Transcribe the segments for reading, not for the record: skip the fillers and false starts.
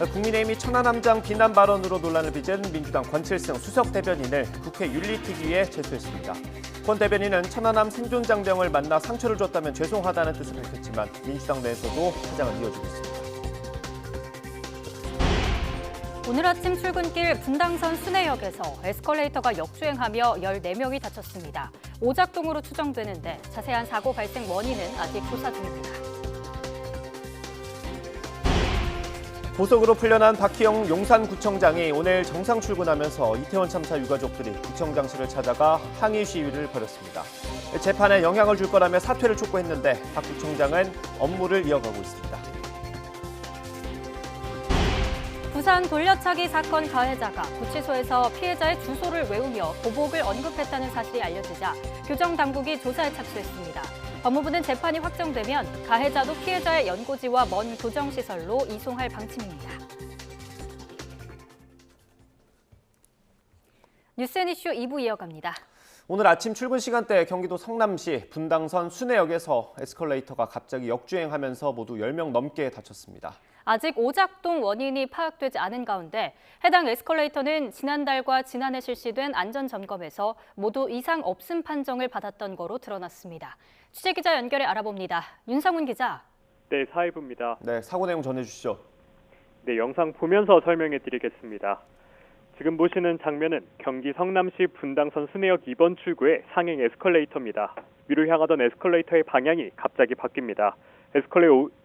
국민의힘이 천안함장 비난 발언으로 논란을 빚은 민주당 권칠승 수석 대변인을 국회 윤리특위에 제소했습니다. 권 대변인은 천안함 생존장병을 만나 상처를 줬다면 죄송하다는 뜻을 밝혔지만 민주당 내에서도 파장은 이어지고 있습니다. 오늘 아침 출근길 분당선 순회역에서 에스컬레이터가 역주행하며 14명이 다쳤습니다. 오작동으로 추정되는데 자세한 사고 발생 원인은 아직 조사 중입니다. 보석으로 풀려난 박희영 용산구청장이 오늘 정상 출근하면서 이태원 참사 유가족들이 구청장실을 찾아가 항의 시위를 벌였습니다. 재판에 영향을 줄 거라며 사퇴를 촉구했는데 박 구청장은 업무를 이어가고 있습니다. 부산 돌려차기 사건 가해자가 구치소에서 피해자의 주소를 외우며 보복을 언급했다는 사실이 알려지자 교정당국이 조사에 착수했습니다. 법무부는 재판이 확정되면 가해자도 피해자의 연고지와 먼 교정시설로 이송할 방침입니다. 뉴스앤이슈 2부 이어갑니다. 오늘 아침 출근 시간대 경기도 성남시 분당선 순회역에서 에스컬레이터가 갑자기 역주행하면서 모두 10명 넘게 다쳤습니다. 아직 오작동 원인이 파악되지 않은 가운데 해당 에스컬레이터는 지난달과 지난해 실시된 안전점검에서 모두 이상 없음 판정을 받았던 거로 드러났습니다. 취재기자 연결해 알아봅니다. 윤상훈 기자. 네, 사회부입니다. 네, 사고 내용 전해주시죠. 네, 영상 보면서 설명해 드리겠습니다. 지금 보시는 장면은 경기 성남시 분당선 순회역 2번 출구의 상행 에스컬레이터입니다. 위로 향하던 에스컬레이터의 방향이 갑자기 바뀝니다.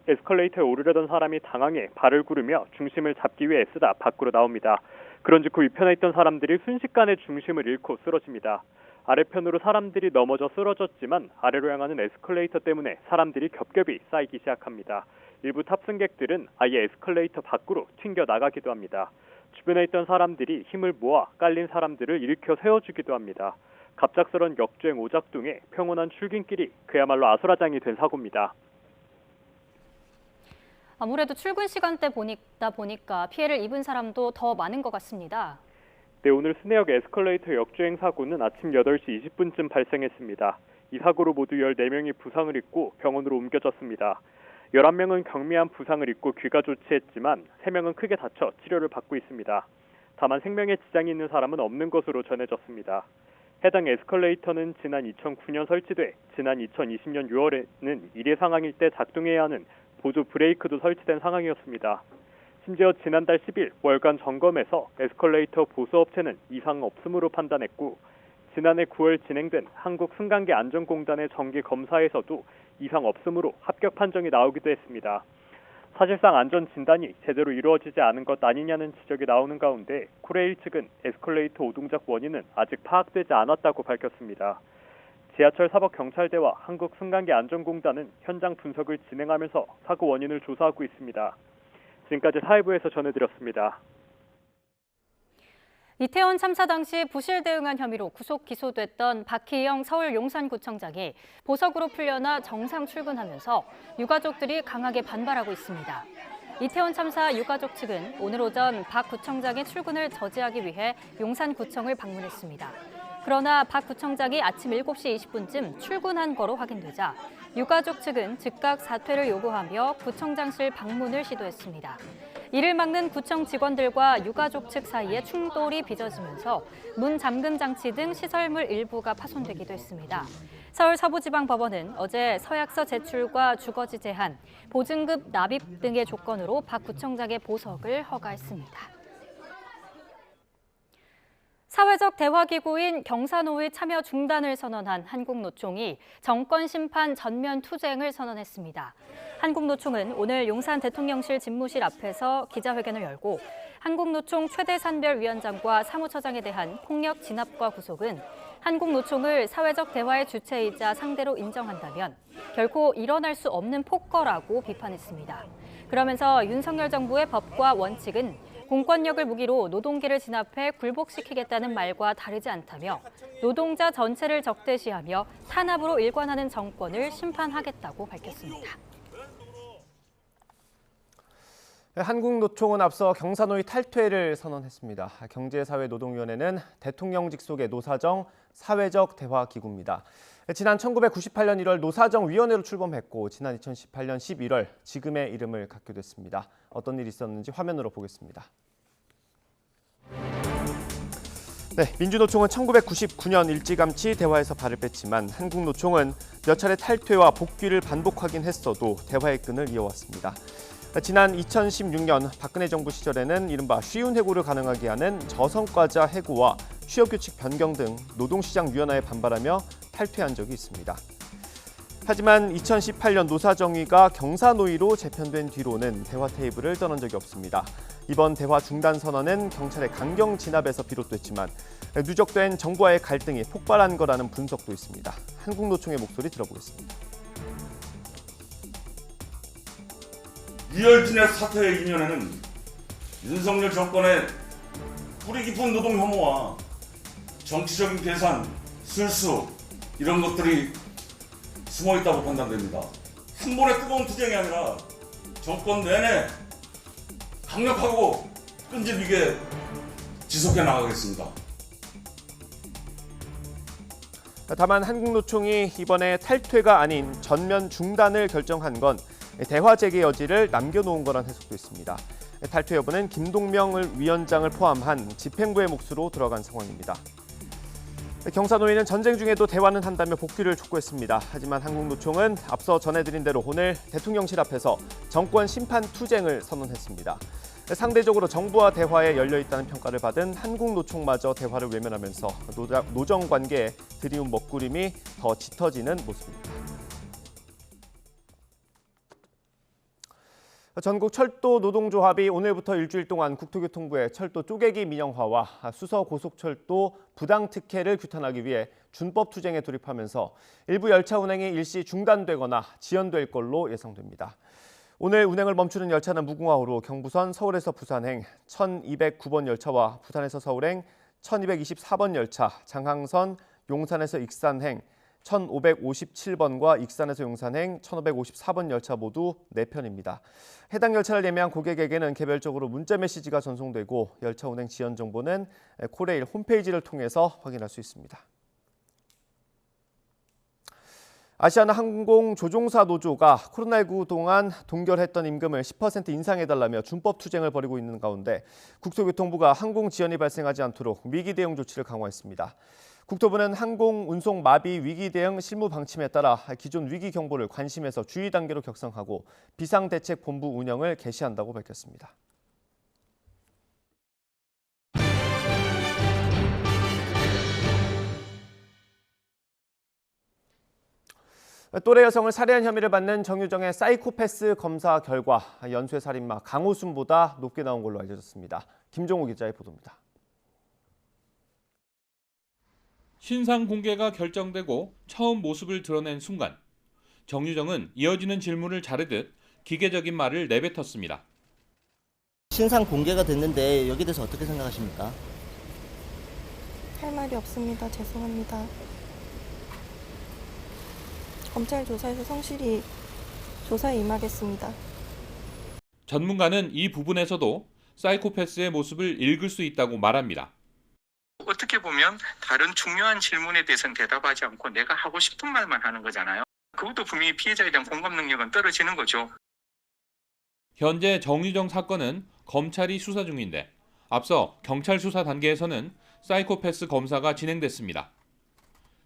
에스컬레이터에 오르려던 사람이 당황해 발을 구르며 중심을 잡기 위해 애쓰다 밖으로 나옵니다. 그런즉 그 위편에 있던 사람들이 순식간에 중심을 잃고 쓰러집니다. 아래편으로 사람들이 넘어져 쓰러졌지만 아래로 향하는 에스컬레이터 때문에 사람들이 겹겹이 쌓이기 시작합니다. 일부 탑승객들은 아예 에스컬레이터 밖으로 튕겨 나가기도 합니다. 주변에 있던 사람들이 힘을 모아 깔린 사람들을 일으켜 세워주기도 합니다. 갑작스런 역주행 오작동에 평온한 출근길이 그야말로 아수라장이 된 사고입니다. 아무래도 출근 시간대 보니까 피해를 입은 사람도 더 많은 것 같습니다. 네, 오늘 순회역 에스컬레이터 역주행 사고는 아침 8시 20분쯤 발생했습니다. 이 사고로 모두 14명이 부상을 입고 병원으로 옮겨졌습니다. 11명은 경미한 부상을 입고 귀가 조치했지만 3명은 크게 다쳐 치료를 받고 있습니다. 다만 생명에 지장이 있는 사람은 없는 것으로 전해졌습니다. 해당 에스컬레이터는 지난 2009년 설치돼 지난 2020년 6월에는 일회 상황일 때 작동해야 하는 보조 브레이크도 설치된 상황이었습니다. 심지어 지난달 10일 월간 점검에서 에스컬레이터 보수업체는 이상 없음으로 판단했고 지난해 9월 진행된 한국승강기안전공단의 정기 검사에서도 이상 없음으로 합격 판정이 나오기도 했습니다. 사실상 안전 진단이 제대로 이루어지지 않은 것 아니냐는 지적이 나오는 가운데 코레일 측은 에스컬레이터 오동작 원인은 아직 파악되지 않았다고 밝혔습니다. 지하철 사법경찰대와 한국승강기안전공단은 현장 분석을 진행하면서 사고 원인을 조사하고 있습니다. 지금까지 사회부에서 전해드렸습니다. 이태원 참사 당시 부실 대응한 혐의로 구속 기소됐던 박희영 서울 용산구청장이 보석으로 풀려나 정상 출근하면서 유가족들이 강하게 반발하고 있습니다. 이태원 참사 유가족 측은 오늘 오전 박 구청장의 출근을 저지하기 위해 용산구청을 방문했습니다. 그러나 박 구청장이 아침 7시 20분쯤 출근한 거로 확인되자 유가족 측은 즉각 사퇴를 요구하며 구청장실 방문을 시도했습니다. 이를 막는 구청 직원들과 유가족 측 사이에 충돌이 빚어지면서 문 잠금 장치 등 시설물 일부가 파손되기도 했습니다. 서울 서부지방법원은 어제 서약서 제출과 주거지 제한, 보증금 납입 등의 조건으로 박 구청장의 보석을 허가했습니다. 사회적 대화기구인 경사노의 참여 중단을 선언한 한국노총이 정권 심판 전면 투쟁을 선언했습니다. 한국노총은 오늘 용산 대통령실 집무실 앞에서 기자회견을 열고 한국노총 최대산별위원장과 사무처장에 대한 폭력 진압과 구속은 한국노총을 사회적 대화의 주체이자 상대로 인정한다면 결코 일어날 수 없는 폭거라고 비판했습니다. 그러면서 윤석열 정부의 법과 원칙은 공권력을 무기로 노동계를 진압해 굴복시키겠다는 말과 다르지 않다며 노동자 전체를 적대시하며 탄압으로 일관하는 정권을 심판하겠다고 밝혔습니다. 한국노총은 앞서 경사노위 탈퇴를 선언했습니다. 경제사회노동위원회는 대통령 직속의 노사정 사회적 대화 기구입니다. 지난 1998년 1월 노사정위원회로 출범했고 지난 2018년 11월 지금의 이름을 갖게 됐습니다. 어떤 일이 있었는지 화면으로 보겠습니다. 민주노총은 1999년 일찌감치 대화에서 발을 뺐지만 한국노총은 몇 차례 탈퇴와 복귀를 반복하긴 했어도 대화의 끈을 이어왔습니다. 지난 2016년 박근혜 정부 시절에는 이른바 쉬운 해고를 가능하게 하는 저성과자 해고와 취업규칙 변경 등 노동시장 유연화에 반발하며 탈퇴한 적이 있습니다. 하지만 2018년 노사정위가 경사노위로 재편된 뒤로는 대화 테이블을 떠난 적이 없습니다. 이번 대화 중단 선언은 경찰의 강경 진압에서 비롯됐지만 누적된 정부와의 갈등이 폭발한 거라는 분석도 있습니다. 한국노총의 목소리 들어보겠습니다. 이열진의 사퇴의 이면에는 윤석열 정권의 뿌리 깊은 노동 혐오와 정치적인 계산, 술수 이런 것들이 숨어 있다고 판단됩니다. 한 번의 뜨거운 투쟁이 아니라 정권 내내 강력하고 끈질기게 지속해 나가겠습니다. 다만 한국노총이 이번에 탈퇴가 아닌 전면 중단을 결정한 건 대화 재개 여지를 남겨놓은 거란 해석도 있습니다. 탈퇴 여부는 김동명 위원장을 포함한 집행부의 몫으로 들어간 상황입니다. 경사노위는 전쟁 중에도 대화는 한다며 복귀를 촉구했습니다. 하지만 한국노총은 앞서 전해드린 대로 오늘 대통령실 앞에서 정권 심판 투쟁을 선언했습니다. 상대적으로 정부와 대화에 열려있다는 평가를 받은 한국노총마저 대화를 외면하면서 노정관계의 드리운 먹구름이 더 짙어지는 모습입니다. 전국 철도 노동조합이 오늘부터 일주일 동안 국토교통부의 철도 쪼개기 민영화와 수서 고속철도 부당 특혜를 규탄하기 위해 준법 투쟁에 돌입하면서 일부 열차 운행이 일시 중단되거나 지연될 걸로 예상됩니다. 오늘 운행을 멈추는 열차는 무궁화호로 경부선 서울에서 부산행 1209번 열차와 부산에서 서울행 1224번 열차, 장항선 용산에서 익산행 1557번과 익산에서 용산행 1554번 열차 모두 4편입니다. 해당 열차를 예매한 고객에게는 개별적으로 문자 메시지가 전송되고 열차 운행 지연 정보는 코레일 홈페이지를 통해서 확인할 수 있습니다. 아시아나항공 조종사 노조가 코로나19 동안 동결했던 임금을 10% 인상해달라며 준법 투쟁을 벌이고 있는 가운데 국토교통부가 항공 지연이 발생하지 않도록 위기 대응 조치를 강화했습니다. 국토부는 항공 운송 마비 위기 대응 실무 방침에 따라 기존 위기 경보를 관심에서 주의 단계로 격상하고 비상대책본부 운영을 개시한다고 밝혔습니다. 또래 여성을 살해한 혐의를 받는 정유정의 사이코패스 검사 결과 연쇄살인마 강호순보다 높게 나온 걸로 알려졌습니다. 김종호 기자의 보도입니다. 신상 공개가 결정되고 처음 모습을 드러낸 순간 정유정은 이어지는 질문을 자르듯 기계적인 말을 내뱉었습니다. 신상 공개가 됐는데 여기에 대해서 어떻게 생각하십니까? 할 말이 없습니다. 죄송합니다. 검찰 조사에서 성실히 조사에 임하겠습니다. 전문가는 이 부분에서도 사이코패스의 모습을 읽을 수 있다고 말합니다. 어떻게 보면 다른 중요한 질문에 대해서는 대답하지 않고 내가 하고 싶은 말만 하는 거잖아요. 그것도 분명히 피해자에 대한 공감 능력은 떨어지는 거죠. 현재 정유정 사건은 검찰이 수사 중인데 앞서 경찰 수사 단계에서는 사이코패스 검사가 진행됐습니다.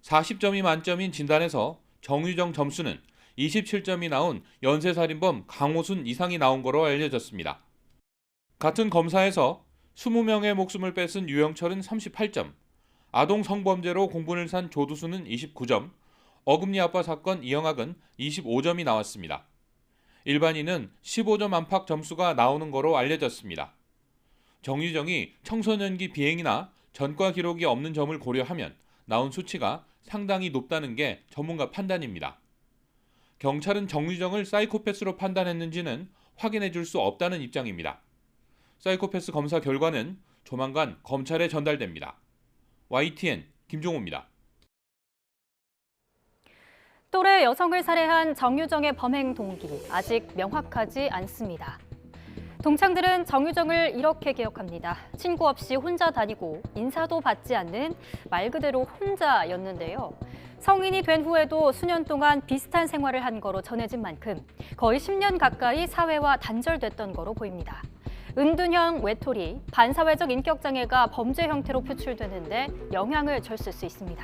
40점이 만점인 진단에서 정유정 점수는 27점이 나온 연쇄살인범 강호순 이상이 나온 거로 알려졌습니다. 같은 검사에서 20명의 목숨을 뺏은 유영철은 38점, 아동 성범죄로 공분을 산 조두수는 29점, 어금니 아빠 사건 이영학은 25점이 나왔습니다. 일반인은 15점 안팎 점수가 나오는 거로 알려졌습니다. 정유정이 청소년기 비행이나 전과 기록이 없는 점을 고려하면 나온 수치가 상당히 높다는 게 전문가 판단입니다. 경찰은 정유정을 사이코패스로 판단했는지는 확인해 줄 수 없다는 입장입니다. 사이코패스 검사 결과는 조만간 검찰에 전달됩니다. YTN 김종호입니다. 또래 여성을 살해한 정유정의 범행 동기 아직 명확하지 않습니다. 동창들은 정유정을 이렇게 기억합니다. 친구 없이 혼자 다니고 인사도 받지 않는 말 그대로 혼자였는데요. 성인이 된 후에도 수년 동안 비슷한 생활을 한 거로 전해진 만큼 거의 10년 가까이 사회와 단절됐던 거로 보입니다. 은둔형 외톨이, 반사회적 인격장애가 범죄 형태로 표출되는데 영향을 줬을 수 있습니다.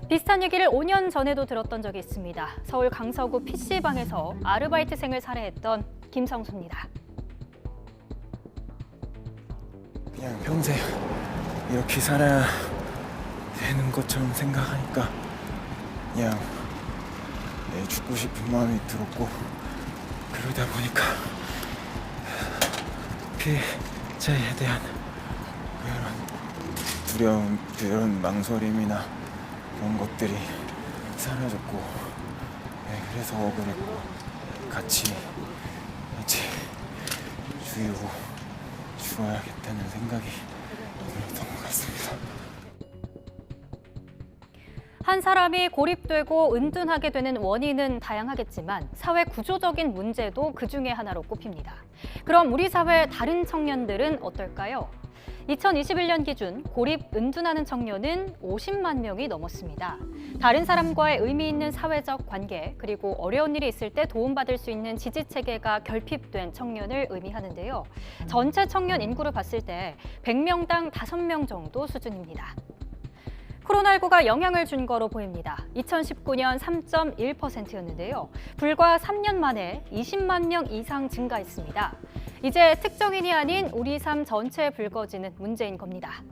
비슷한 얘기를 5년 전에도 들었던 적이 있습니다. 서울 강서구 PC방에서 아르바이트생을 살해했던 김성수입니다. 그냥 평생 이렇게 살아야 되는 것처럼 생각하니까 그냥 죽고 싶은 마음이 들었고, 그러다 보니까 피해자에 대한 그런 두려움, 그런 망설임이나 그런 것들이 사라졌고, 그래서 억울했고 같이 죽이고 죽어야겠다는 생각이 들었던 것 같습니다. 한 사람이 고립되고 은둔하게 되는 원인은 다양하겠지만 사회 구조적인 문제도 그 중에 하나로 꼽힙니다. 그럼 우리 사회 다른 청년들은 어떨까요? 2021년 기준 고립 은둔하는 청년은 50만 명이 넘었습니다. 다른 사람과의 의미 있는 사회적 관계, 그리고 어려운 일이 있을 때 도움받을 수 있는 지지체계가 결핍된 청년을 의미하는데요. 전체 청년 인구를 봤을 때 100명당 5명 정도 수준입니다. 코로나19가 영향을 준 거로 보입니다. 2019년 3.1%였는데요. 불과 3년 만에 20만 명 이상 증가했습니다. 이제 특정인이 아닌 우리 삶 전체에 불거지는 문제인 겁니다.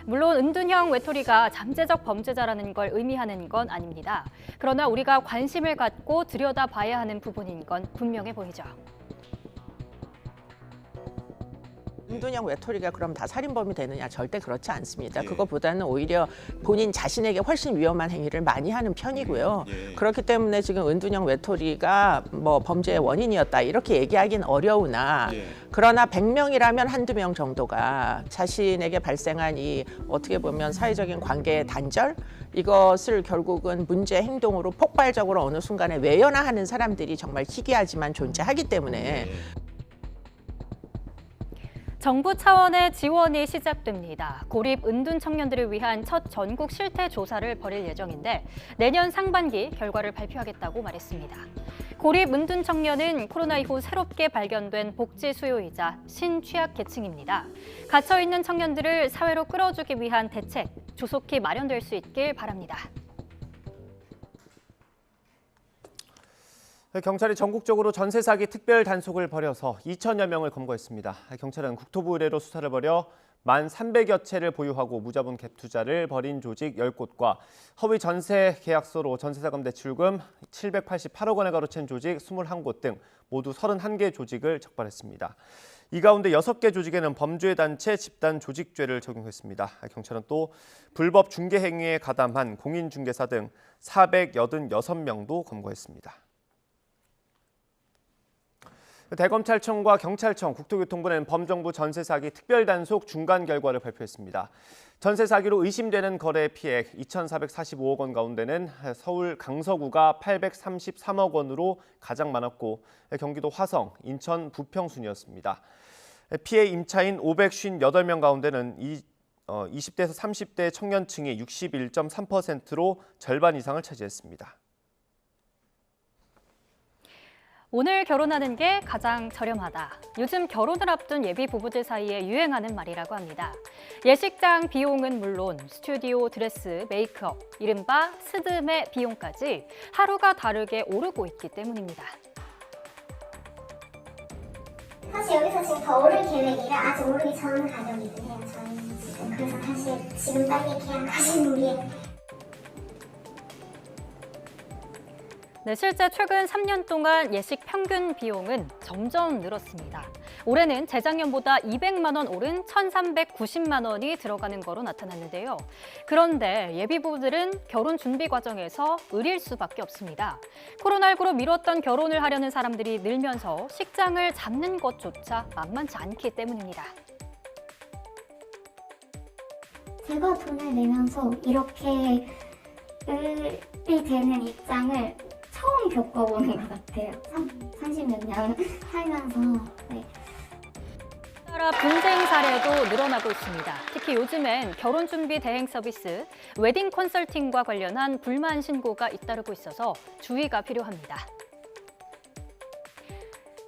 물론 은둔형 외톨이가 잠재적 범죄자라는 걸 의미하는 건 아닙니다. 그러나 우리가 관심을 갖고 들여다봐야 하는 부분인 건 분명해 보이죠. 은둔형 외톨이가 그럼 다 살인범이 되느냐? 절대 그렇지 않습니다. 그것보다는 오히려 본인 자신에게 훨씬 위험한 행위를 많이 하는 편이고요. 그렇기 때문에 지금 은둔형 외톨이가 뭐 범죄의 원인이었다 이렇게 얘기하기는 어려우나, 그러나 100명이라면 한두 명 정도가 자신에게 발생한 이 어떻게 보면 사회적인 관계의 단절, 이것을 결국은 문제 행동으로 폭발적으로 어느 순간에 외연화하는 사람들이 정말 희귀하지만 존재하기 때문에 정부 차원의 지원이 시작됩니다. 고립 은둔 청년들을 위한 첫 전국 실태 조사를 벌일 예정인데 내년 상반기 결과를 발표하겠다고 말했습니다. 고립 은둔 청년은 코로나 이후 새롭게 발견된 복지 수요이자 신취약 계층입니다. 갇혀있는 청년들을 사회로 끌어주기 위한 대책 조속히 마련될 수 있길 바랍니다. 경찰이 전국적으로 전세 사기 특별 단속을 벌여서 2천여 명을 검거했습니다. 경찰은 국토부 의뢰로 수사를 벌여 만 300여 채를 보유하고 무자본 갭 투자를 벌인 조직 10곳과 허위 전세 계약서로 전세자금 대출금 788억 원에 가로챈 조직 21곳 등 모두 31개 조직을 적발했습니다. 이 가운데 6개 조직에는 범죄단체 집단 조직죄를 적용했습니다. 경찰은 또 불법 중개 행위에 가담한 공인중개사 등 486명도 검거했습니다. 대검찰청과 경찰청, 국토교통부는 범정부 전세 사기 특별 단속 중간 결과를 발표했습니다. 전세 사기로 의심되는 거래 피해액 2,445억 원 가운데는 서울 강서구가 833억 원으로 가장 많았고 경기도 화성, 인천 부평 순이었습니다. 피해 임차인 558명 가운데는 20대에서 30대 청년층이 61.3%로 절반 이상을 차지했습니다. 오늘 결혼하는 게 가장 저렴하다. 요즘 결혼을 앞둔 예비 부부들 사이에 유행하는 말이라고 합니다. 예식장 비용은 물론 스튜디오, 드레스, 메이크업, 이른바 스드메 비용까지 하루가 다르게 오르고 있기 때문입니다. 사실 여기서 지금 더 오를 계획이라 아직 오르기 전 가격이긴 해요. 저희는 지금. 그래서 사실 지금 빨리 계약하시는 게 네, 실제 최근 3년 동안 예식 평균 비용은 점점 늘었습니다. 올해는 재작년보다 200만 원 오른 1,390만 원이 들어가는 거로 나타났는데요. 그런데 예비부부들은 결혼 준비 과정에서 의릴 수밖에 없습니다. 코로나19로 미뤘던 결혼을 하려는 사람들이 늘면서 식장을 잡는 것조차 만만치 않기 때문입니다. 제가 돈을 내면서 이렇게 을이 되는 입장을 처음 겪어보는 것 같아요. 30몇 년 살면서. 네. 우리나라 분쟁 사례도 늘어나고 있습니다. 특히 요즘엔 결혼 준비 대행 서비스, 웨딩 컨설팅과 관련한 불만 신고가 잇따르고 있어서 주의가 필요합니다.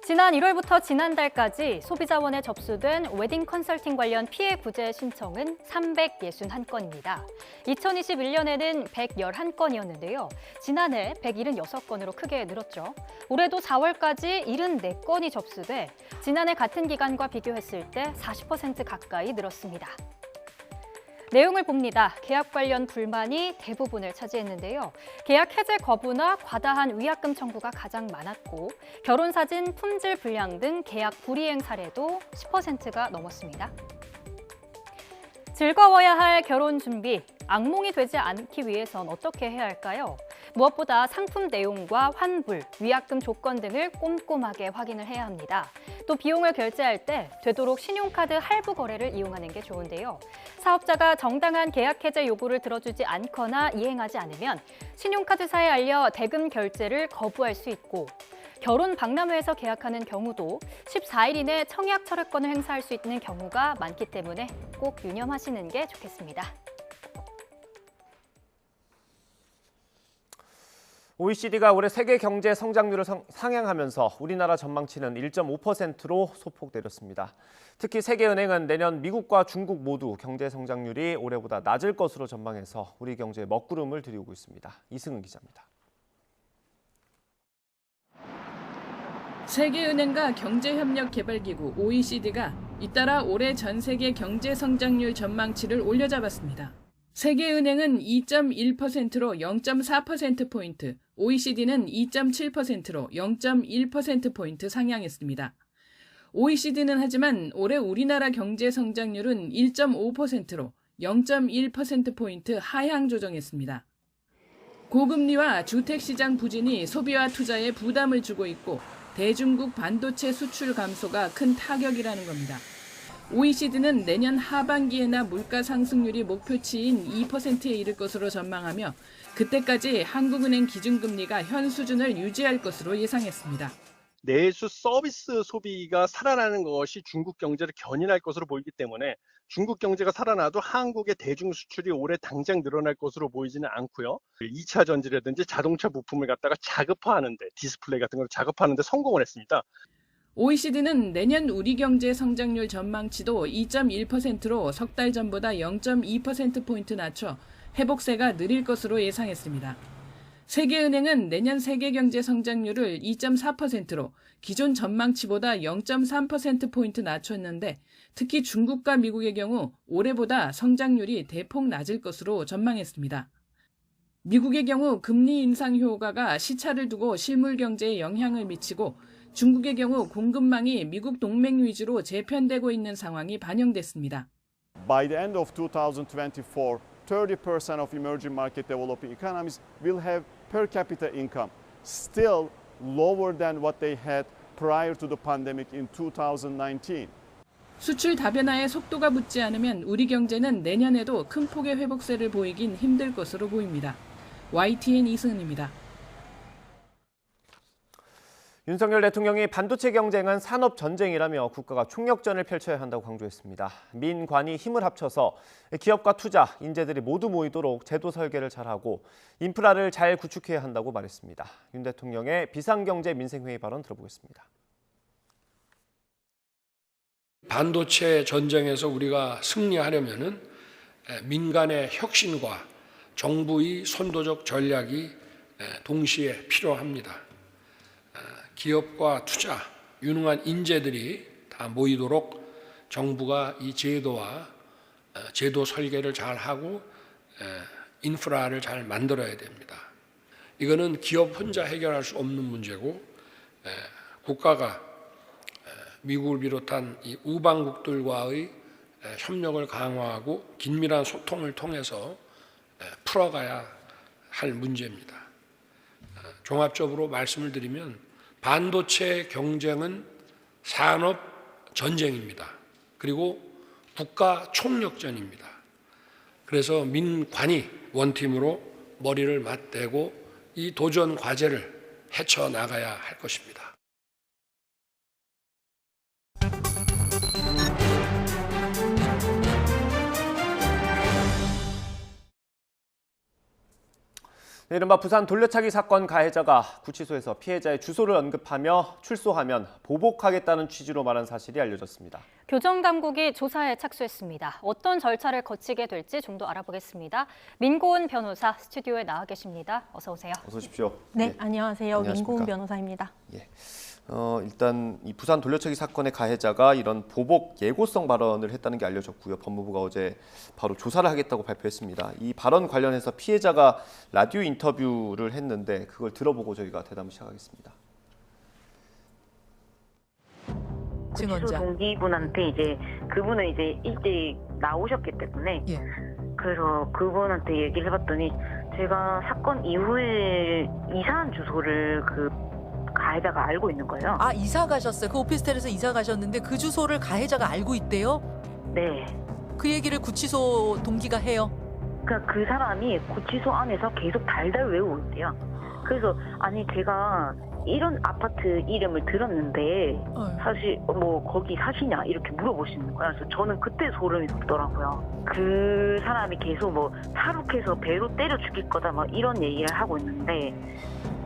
지난 1월부터 지난달까지 소비자원에 접수된 웨딩 컨설팅 관련 피해 구제 신청은 361건입니다. 2021년에는 111건이었는데요. 지난해 176건으로 크게 늘었죠. 올해도 4월까지 74건이 접수돼 지난해 같은 기간과 비교했을 때 40% 가까이 늘었습니다. 내용을 봅니다. 계약 관련 불만이 대부분을 차지했는데요. 계약 해제 거부나 과다한 위약금 청구가 가장 많았고 결혼사진 품질 불량 등 계약 불이행 사례도 10%가 넘었습니다. 즐거워야 할 결혼 준비, 악몽이 되지 않기 위해선 어떻게 해야 할까요? 무엇보다 상품 내용과 환불, 위약금 조건 등을 꼼꼼하게 확인을 해야 합니다. 또 비용을 결제할 때 되도록 신용카드 할부 거래를 이용하는 게 좋은데요. 사업자가 정당한 계약 해제 요구를 들어주지 않거나 이행하지 않으면 신용카드사에 알려 대금 결제를 거부할 수 있고 결혼 박람회에서 계약하는 경우도 14일 이내 청약 철회권을 행사할 수 있는 경우가 많기 때문에 꼭 유념하시는 게 좋겠습니다. OECD가 올해 세계 경제 성장률을 상향하면서 우리나라 전망치는 1.5%로 소폭 내렸습니다. 특히 세계은행은 내년 미국과 중국 모두 경제 성장률이 올해보다 낮을 것으로 전망해서 우리 경제에 먹구름을 들이우고 있습니다. 이승은 기자입니다. 세계은행과 경제협력개발기구 OECD가 잇따라 올해 전 세계 경제 성장률 전망치를 올려잡았습니다. 세계은행은 2.1%로 0.4%포인트, OECD는 2.7%로 0.1%포인트 상향했습니다. OECD는 하지만 올해 우리나라 경제 성장률은 1.5%로 0.1%포인트 하향 조정했습니다. 고금리와 주택시장 부진이 소비와 투자에 부담을 주고 있고 대중국 반도체 수출 감소가 큰 타격이라는 겁니다. OECD는 내년 하반기에나 물가 상승률이 목표치인 2%에 이를 것으로 전망하며 그때까지 한국은행 기준금리가 현 수준을 유지할 것으로 예상했습니다. 내수 서비스 소비가 살아나는 것이 중국 경제를 견인할 것으로 보이기 때문에 중국 경제가 살아나도 한국의 대중 수출이 올해 당장 늘어날 것으로 보이지는 않고요. 2차 전지라든지 자동차 부품을 갖다가 자급화하는데 디스플레이 같은 걸 자급화하는데 성공을 했습니다. OECD는 내년 우리 경제 성장률 전망치도 2.1%로 석 달 전보다 0.2%포인트 낮춰 회복세가 느릴 것으로 예상했습니다. 세계은행은 내년 세계 경제 성장률을 2.4%로 기존 전망치보다 0.3%포인트 낮췄는데 특히 중국과 미국의 경우 올해보다 성장률이 대폭 낮을 것으로 전망했습니다. 미국의 경우 금리 인상 효과가 시차를 두고 실물 경제에 영향을 미치고 중국의 경우 공급망이 미국 동맹 위주로 재편되고 있는 상황이 반영됐습니다. By the end of 2024, 30% of emerging market developing economies will have per capita income still lower than what they had prior to the pandemic in 2019. 수출 다변화에 속도가 붙지 않으면 우리 경제는 내년에도 큰 폭의 회복세를 보이긴 힘들 것으로 보입니다. YTN 이승은입니다. 윤석열 대통령이 반도체 경쟁은 산업 전쟁이라며 국가가 총력전을 펼쳐야 한다고 강조했습니다. 민관이 힘을 합쳐서 기업과 투자, 인재들이 모두 모이도록 제도 설계를 잘하고 인프라를 잘 구축해야 한다고 말했습니다. 윤 대통령의 비상경제 민생회의 발언 들어보겠습니다. 반도체 전쟁에서 우리가 승리하려면은 민간의 혁신과 정부의 선도적 전략이 동시에 필요합니다. 기업과 투자, 유능한 인재들이 다 모이도록 정부가 이 제도와 제도 설계를 잘하고 인프라를 잘 만들어야 됩니다. 이거는 기업 혼자 해결할 수 없는 문제고 국가가 미국을 비롯한 이 우방국들과의 협력을 강화하고 긴밀한 소통을 통해서 풀어가야 할 문제입니다. 종합적으로 말씀을 드리면 반도체 경쟁은 산업 전쟁입니다. 그리고 국가 총력전입니다. 그래서 민관이 원팀으로 머리를 맞대고 이 도전 과제를 헤쳐나가야 할 것입니다. 이른바 부산 돌려차기 사건 가해자가 구치소에서 피해자의 주소를 언급하며 출소하면 보복하겠다는 취지로 말한 사실이 알려졌습니다. 교정당국이 조사에 착수했습니다. 어떤 절차를 거치게 될지 좀 더 알아보겠습니다. 민고은 변호사 스튜디오에 나와 계십니다. 어서 오세요. 어서 오십시오. 네, 안녕하세요. 안녕하십니까. 민고은 변호사입니다. 예. 일단 이 부산 돌려차기 사건의 가해자가 이런 보복 예고성 발언을 했다는 게 알려졌고요. 법무부가 어제 바로 조사를 하겠다고 발표했습니다. 이 발언 관련해서 피해자가 라디오 인터뷰를 했는데 그걸 들어보고 저희가 대담을 시작하겠습니다. 구치소 동기분한테 이제 그분은 이제 일찍 나오셨기 때문에 그래서 그분한테 얘기를 해봤더니 제가 사건 이후에 이사한 주소를 그 가해자가 알고 있는 거예요. 아, 이사 가셨어요? 그 오피스텔에서 이사 가셨는데 그 주소를 가해자가 알고 있대요? 네. 그 얘기를 구치소 동기가 해요? 그러니까 그 사람이 구치소 안에서 계속 달달 외우고 있대요. 그래서 아니 제가 이런 아파트 이름을 들었는데 사실 뭐 거기 사시냐 이렇게 물어보시는 거야. 그래서 저는 그때 소름이 돋더라고요. 그 사람이 계속 뭐 탈옥해서 배로 때려 죽일 거다 막 이런 얘기를 하고 있는데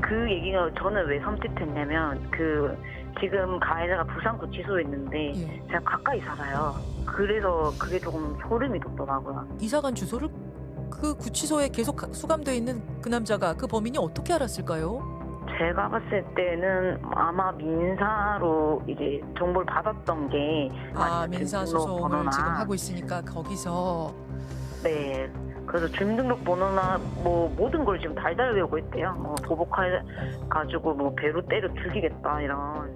그 얘기가 저는 왜 섬찟했냐면 그 지금 가해자가 부산구치소에 있는데 제가 가까이 살아요. 그래서 그게 조금 소름이 돋더라고요. 이사간 주소를 그 구치소에 계속 수감돼 있는 그 남자가 그 범인이 어떻게 알았을까요? 제가 봤을 때는 아마 민사로 이제 정보를 받았던 게 민사 소송을 지금 하고 있으니까 거기서 네. 그래서 주민등록번호나 뭐 모든 걸 지금 달달 외우고 있대요. 뭐 보복해가지고 뭐 배로 때려 죽이겠다 이런.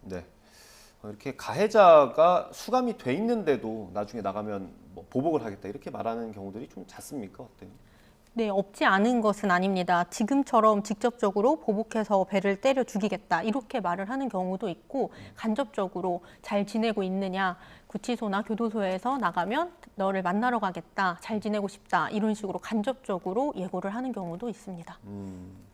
네. 이렇게 가해자가 수감이 돼 있는데도 나중에 나가면 뭐 보복을 하겠다 이렇게 말하는 경우들이 좀 잦습니까? 어때요? 네, 없지 않은 것은 아닙니다. 지금처럼 직접적으로 보복해서 배를 때려 죽이겠다 이렇게 말을 하는 경우도 있고 간접적으로 잘 지내고 있느냐, 구치소나 교도소에서 나가면 너를 만나러 가겠다, 잘 지내고 싶다 이런 식으로 간접적으로 예고를 하는 경우도 있습니다.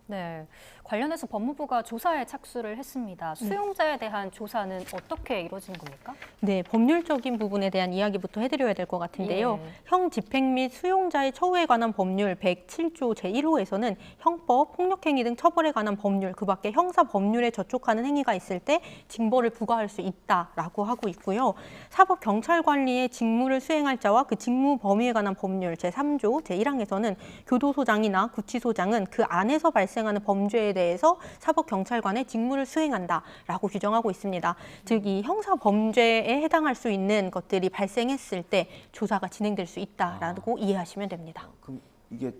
네, 관련해서 법무부가 조사에 착수를 했습니다. 수용자에 대한 조사는 어떻게 이루어지는 겁니까? 네, 법률적인 부분에 대한 이야기부터 해드려야 될 것 같은데요. 형 집행 및 수용자의 처우에 관한 법률 107조 제1호에서는 형법, 폭력행위 등 처벌에 관한 법률, 그 밖에 형사 법률에 저촉하는 행위가 있을 때 징벌을 부과할 수 있다라고 하고 있고요. 사법경찰관리의 직무를 수행할 자와 그 직무 범위에 관한 법률 제3조 제1항에서는 교도소장이나 구치소장은 그 안에서 발생하는 범죄에 대해서 사법경찰관의 직무를 수행한다라고 규정하고 있습니다. 즉, 이 형사 범죄에 해당할 수 있는 것들이 발생했을 때 조사가 진행될 수 있다라고 이해하시면 됩니다. 그럼 이게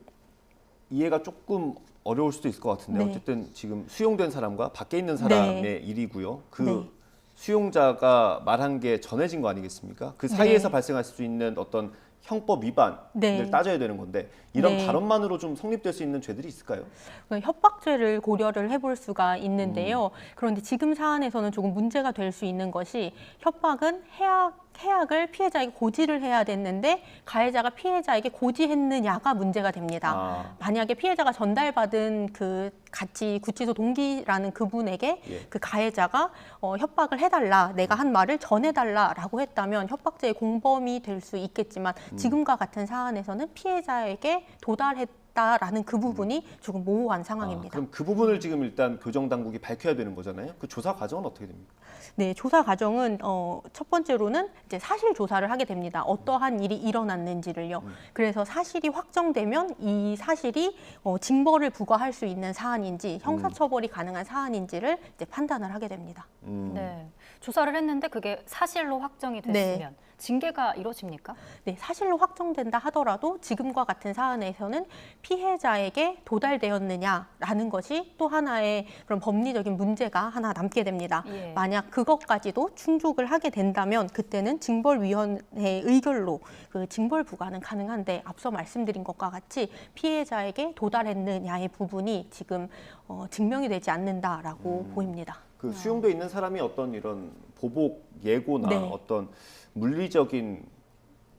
이해가 조금 어려울 수도 있을 것 같은데 어쨌든 지금 수용된 사람과 밖에 있는 사람의 일이고요. 그 수용자가 말한 게 전해진 거 아니겠습니까? 그 사이에서 발생할 수 있는 어떤 형법 위반을 따져야 되는 건데 이런 발언만으로 좀 성립될 수 있는 죄들이 있을까요? 협박죄를 고려를 해볼 수가 있는데요. 그런데 지금 사안에서는 조금 문제가 될 수 있는 것이 협박은 해악을 피해자에게 고지를 해야 됐는데 가해자가 피해자에게 고지했느냐가 문제가 됩니다. 만약에 피해자가 전달받은 그 같이 구치소 동기라는 그분에게 그 가해자가 협박을 해달라, 내가 한 말을 전해달라라고 했다면 협박죄의 공범이 될 수 있겠지만 지금과 같은 사안에서는 피해자에게 도달했다라는 그 부분이 조금 모호한 상황입니다. 그럼 그 부분을 지금 일단 교정당국이 밝혀야 되는 거잖아요. 그 조사 과정은 어떻게 됩니까? 네, 조사 과정은 첫 번째로는 이제 사실 조사를 하게 됩니다. 어떠한 일이 일어났는지를요. 그래서 사실이 확정되면 이 사실이 징벌을 부과할 수 있는 사안인지 형사처벌이 가능한 사안인지를 이제 판단을 하게 됩니다. 네, 조사를 했는데 그게 사실로 확정이 됐으면 징계가 이루어집니까? 네, 사실로 확정된다 하더라도 지금과 같은 사안에서는 피해자에게 도달되었느냐라는 것이 또 하나의 그런 법리적인 문제가 하나 남게 됩니다. 만약 그것까지도 충족을 하게 된다면 그때는 징벌위원회의 의결로 그 징벌 부과는 가능한데 앞서 말씀드린 것과 같이 피해자에게 도달했느냐의 부분이 지금 증명이 되지 않는다라고 보입니다. 그 수용돼 있는 사람이 어떤 이런 보복 예고나 어떤 물리적인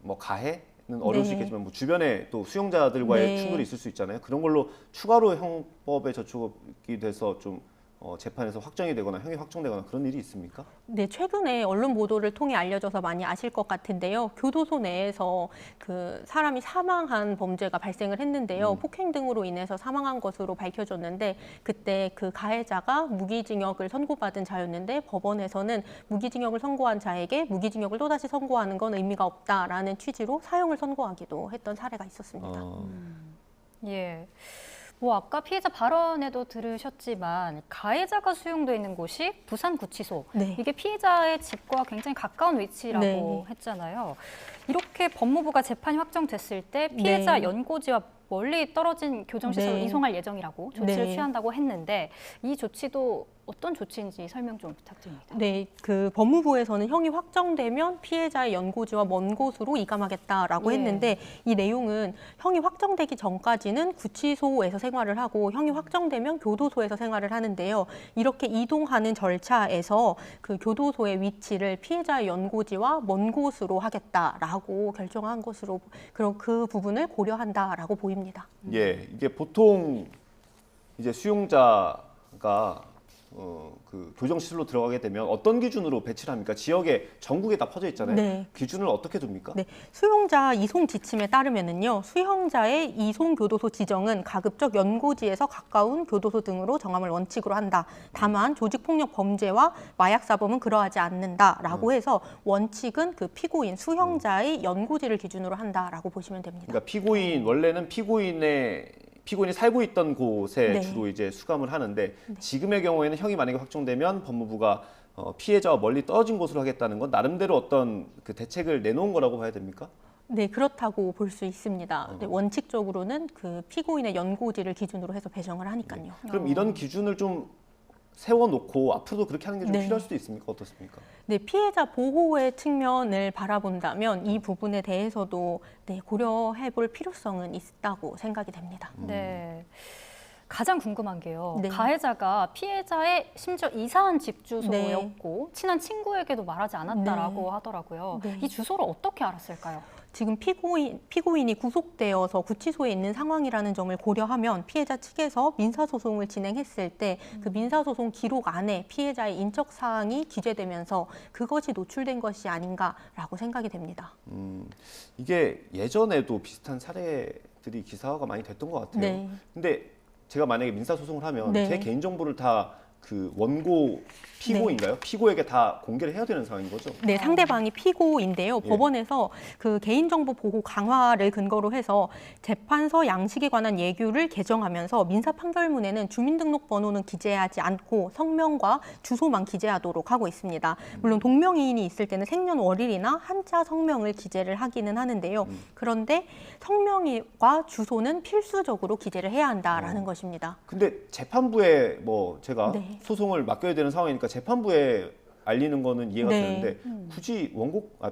뭐 가해 어려울 수 네. 있겠지만 뭐 주변에 또 수용자들과의 네. 충돌이 있을 수 있잖아요. 그런 걸로 추가로 형법에 저촉이 돼서 좀 재판에서 확정이 되거나 형이 확정되거나 그런 일이 있습니까? 네, 최근에 언론 보도를 통해 알려져서 많이 아실 것 같은데요. 교도소 내에서 그 사람이 사망한 범죄가 발생을 했는데요. 폭행 등으로 인해서 사망한 것으로 밝혀졌는데 그때 그 가해자가 무기징역을 선고받은 자였는데 법원에서는 무기징역을 선고한 자에게 무기징역을 또다시 선고하는 건 의미가 없다라는 취지로 사형을 선고하기도 했던 사례가 있었습니다. 예. 뭐 아까 피해자 발언에도 들으셨지만 가해자가 수용돼 있는 곳이 부산구치소. 네. 이게 피해자의 집과 굉장히 가까운 위치라고 네. 했잖아요. 이렇게 법무부가 재판이 확정됐을 때 피해자 네. 연고지와 멀리 떨어진 교정시설로 네. 이송할 예정이라고 조치를 네. 취한다고 했는데 이 조치도 어떤 조치인지 설명 좀 부탁드립니다. 네, 그 법무부에서는 형이 확정되면 피해자의 연고지와 먼 곳으로 이감하겠다라고 예. 했는데 이 내용은 형이 확정되기 전까지는 구치소에서 생활을 하고 형이 확정되면 교도소에서 생활을 하는데요. 이렇게 이동하는 절차에서 그 교도소의 위치를 피해자의 연고지와 먼 곳으로 하겠다라고 결정한 것으로 그 부분을 고려한다라고 보입니다. 예, 이게 보통 이제 수용자가 그 교정시설로 들어가게 되면 어떤 기준으로 배치를 합니까? 지역에 전국에 다 퍼져 있잖아요. 네. 기준을 어떻게 둡니까? 네, 수용자 이송 지침에 따르면은요, 수용자의 이송 교도소 지정은 가급적 연고지에서 가까운 교도소 등으로 정함을 원칙으로 한다. 다만 조직폭력 범죄와 마약사범은 그러하지 않는다라고 해서 원칙은 그 피고인 수용자의 연고지를 기준으로 한다라고 보시면 됩니다. 그러니까 피고인 원래는 피고인이 살고 있던 곳에 네. 주로 이제 수감을 하는데 지금의 경우에는 형이 만약에 확정되면 법무부가 피해자와 멀리 떨어진 곳으로 하겠다는 건 나름대로 어떤 그 대책을 내놓은 거라고 봐야 됩니까? 네, 그렇다고 볼 수 있습니다. 네, 원칙적으로는 그 피고인의 연고지를 기준으로 해서 배정을 하니까요. 그럼 이런 기준을 좀 세워놓고 앞으로도 그렇게 하는 게 좀 네. 필요할 수도 있습니까? 어떻습니까? 네, 피해자 보호의 측면을 바라본다면 이 부분에 대해서도 네, 고려해 볼 필요성은 있다고 생각이 됩니다. 네. 가장 궁금한 게요. 네. 가해자가 피해자의 심지어 이사한 집 주소였고 친한 친구에게도 말하지 않았다라고 하더라고요. 네. 이 주소를 어떻게 알았을까요? 지금 피고인이 구속되어서 구치소에 있는 상황이라는 점을 고려하면 피해자 측에서 민사소송을 진행했을 때 그 민사소송 기록 안에 피해자의 인적 사항이 기재되면서 그것이 노출된 것이 아닌가라고 생각이 됩니다. 이게 예전에도 비슷한 사례들이 기사화가 많이 됐던 것 같아요. 네. 근데 제가 만약에 민사소송을 하면 네. 제 개인정보를 다 그 원고 피고인가요? 피고에게 다 공개를 해야 되는 상황인 거죠? 네, 상대방이 피고인데요. 예. 법원에서 그 개인정보 보호 강화를 근거로 해서 재판서 양식에 관한 예규를 개정하면서 민사 판결문에는 주민등록번호는 기재하지 않고 성명과 주소만 기재하도록 하고 있습니다. 물론 동명이인이 있을 때는 생년월일이나 한자 성명을 기재를 하기는 하는데요. 그런데 성명과 주소는 필수적으로 기재를 해야 한다라는 것입니다. 근데 재판부에 뭐 제가 네. 소송을 맡겨야 되는 상황이니까 재판부에 알리는 거는 이해가 네. 되는데 굳이